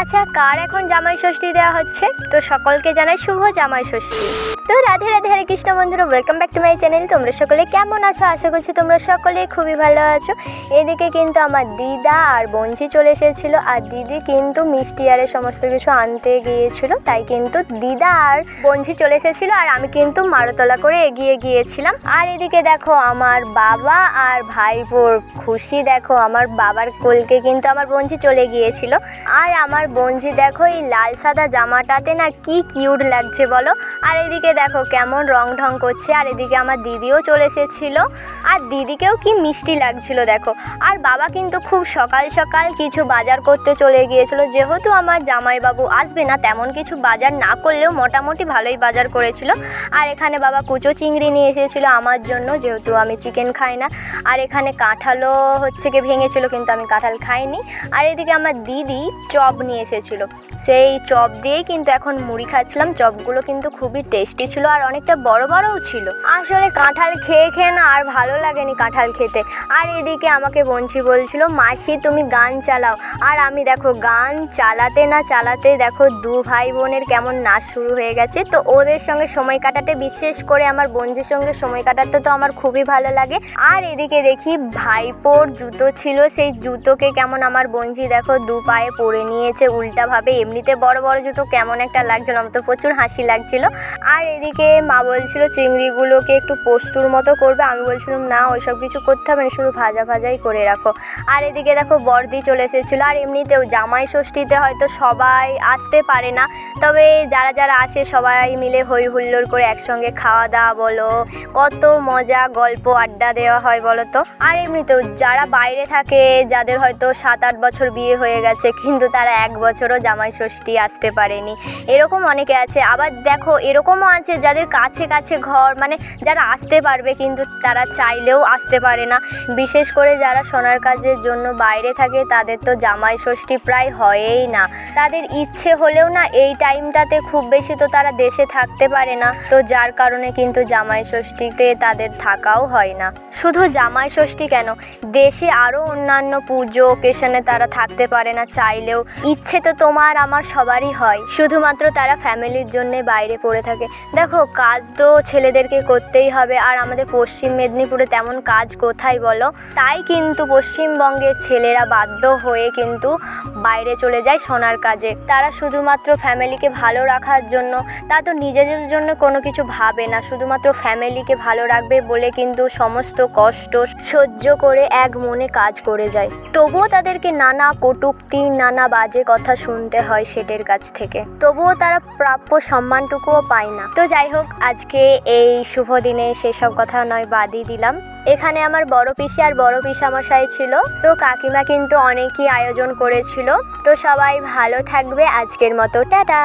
আচ্ছা, কার এখন জামাই ষষ্ঠী দেওয়া হচ্ছে? তো সকলকে জানাই শুভ জামাই ষষ্ঠী। তো রাধে রাধে, হরে কৃষ্ণ বন্ধুরা, welcome back to my channel. তোমরা সকলে কেমন আছো? আশা করছি তোমরা সকলে খুবই ভালো আছো। এদিকে কিন্তু আমার দিদা আর বোনঝি চলে এসেছিলো, আর দিদি কিন্তু মিষ্টি আরে সমস্ত কিছু আনতে গিয়েছিল, তাই কিন্তু দিদা আর বোনঝি চলে এসেছিলো, আর আমি কিন্তু মারতলা করে এগিয়ে গিয়েছিলাম। আর এদিকে দেখো আমার বাবা আর ভাইপোর খুশি, দেখো আমার বাবার কোলকে কিন্তু আমার বোনঝি চলে গিয়েছিল। আর আমার বোনঝি দেখো এই লাল সাদা জামাটাতে না কি কিউট লাগছে বলো। আর এদিকে দেখো কেমন রং ঢং করছে। আর এদিকে আমার দিদিও চলে এসেছিলো, আর দিদিকেও কি মিষ্টি লাগছিল দেখো। আর বাবা কিন্তু খুব সকাল সকাল কিছু বাজার করতে চলে গিয়েছিল, যেহেতু আমার জামাইবাবু আসবে না, তেমন কিছু বাজার না করলেও মোটামুটি ভালোই বাজার করেছিল। আর এখানে বাবা কুচো চিংড়ি নিয়ে এসেছিলো আমার জন্য, যেহেতু আমি চিকেন খাই না। আর এখানে কাঁঠালও হচ্ছে কি ভেঙেছিল, কিন্তু আমি কাঁঠাল খাইনি। আর এদিকে আমার দিদি চপ নিয়ে এসেছিলো, সেই চপ দিয়েই কিন্তু এখন মুড়ি খাচ্ছিলাম। চপগুলো কিন্তু খুবই টেস্টি ছিল, আর অনেকটা বড় বড়ও ছিল। আসলে কাঁঠাল খেয়ে খেয়ে না আর ভালো লাগেনি কাঁঠাল খেতে। আর এদিকে আমাকে বঞ্চি বলছিল, মাসি তুমি গান চালাও। আর আমি দেখো গান চালাতে না চালাতে দেখো দু ভাই বোনের কেমন নাচ শুরু হয়ে গেছে। তো ওদের সঙ্গে সময় কাটাতে, বিশেষ করে আমার বঞ্চির সঙ্গে সময় কাটাতে তো আমার খুবই ভালো লাগে। আর এদিকে দেখি ভাইপোর জুতো ছিল, সেই জুতোকে কেমন আমার বঞ্চি দেখো দু পায়ে পরে নিয়েছে উল্টাভাবে। এমনিতে বড় বড় জুতো কেমন একটা লাগছিল, আমার তো প্রচুর হাসি লাগছিল। আর এদিকে মা বলছিল চিংড়িগুলোকে একটু পোস্তুর মতো করবে। আমি বলছিলাম না, ওইসব কিছু করতে হবে না, শুধু ভাজা ভাজাই করে রাখো। আর এদিকে দেখো বর্দি চলে এসেছিলো। আর এমনিতেও জামাই ষষ্ঠীতে হয়তো সবাই আসতে পারে না, তবে যারা যারা আসে সবাই মিলে হই হুল্লোড় করে একসঙ্গে খাওয়া দাওয়া বলো, কত মজা গল্প আড্ডা দেওয়া হয় বলো তো। আর এমনিতেও যারা বাইরে থাকে, যাদের হয়তো 7-8 বছর বিয়ে হয়ে গেছে, কিন্তু তারা 1 বছরও জামাই ষষ্ঠী আসতে পারেনি, এরকম অনেকে আছে। আবার দেখো এরকমও আছে যাদের কাছে কাছে ঘর, মানে যারা আসতে পারবে কিন্তু তারা চাইলেও আসতে পারে না। বিশেষ করে যারা সোনার কাজের জন্য বাইরে থাকে, তাদের তো জামাই ষষ্ঠী প্রায় হয়ই না। তাদের ইচ্ছে হলেও না এই টাইমটাতে খুব বেশি তো তারা দেশে থাকতে পারে না, তো যার কারণে কিন্তু জামাই ষষ্ঠীতে তাদের থাকাও হয় না। শুধু জামাই ষষ্ঠী কেন, দেশে আরও অন্যান্য পুজো ওকেশনে তারা থাকতে পারে না চাইলেও। ইচ্ছে তো তোমার আমার সবারই হয়, শুধুমাত্র তারা ফ্যামিলির জন্যে বাইরে পড়ে থাকে। দেখো কাজ তো ছেলেদেরকে করতেই হবে, আর আমাদের পশ্চিম মেদিনীপুরে তেমন কাজ কোথায় বলো। তাই কিন্তু পশ্চিমবঙ্গের ছেলেরা বাধ্য হয়ে কিন্তু বাইরে চলে যায় সোনার কাজে। তারা শুধুমাত্র ফ্যামিলিকে ভালো রাখার জন্য, তা তো নিজেদের জন্য কোনো কিছু ভাবে না, শুধুমাত্র ফ্যামিলিকে ভালো রাখবে বলে কিন্তু সমস্ত কষ্ট সহ্য করে এক মনে কাজ করে যায়। তবুও তাদেরকে নানা কটূক্তি, নানা বাজে কথা শুনতে হয় সেটের কাছ থেকে, তবুও তারা প্রাপ্য সম্মানটুকুও পায় না। তো যাই হোক, আজকে এই শুভ দিনে সেসব কথা নয়, বাদই দিলাম। এখানে আমার বড় পিসি আর বড় পিসামশাই ছিল, তো কাকিমা কিন্তু অনেকই আয়োজন করেছিল। তো সবাই ভালো থাকবে, আজকের মতো টাটা।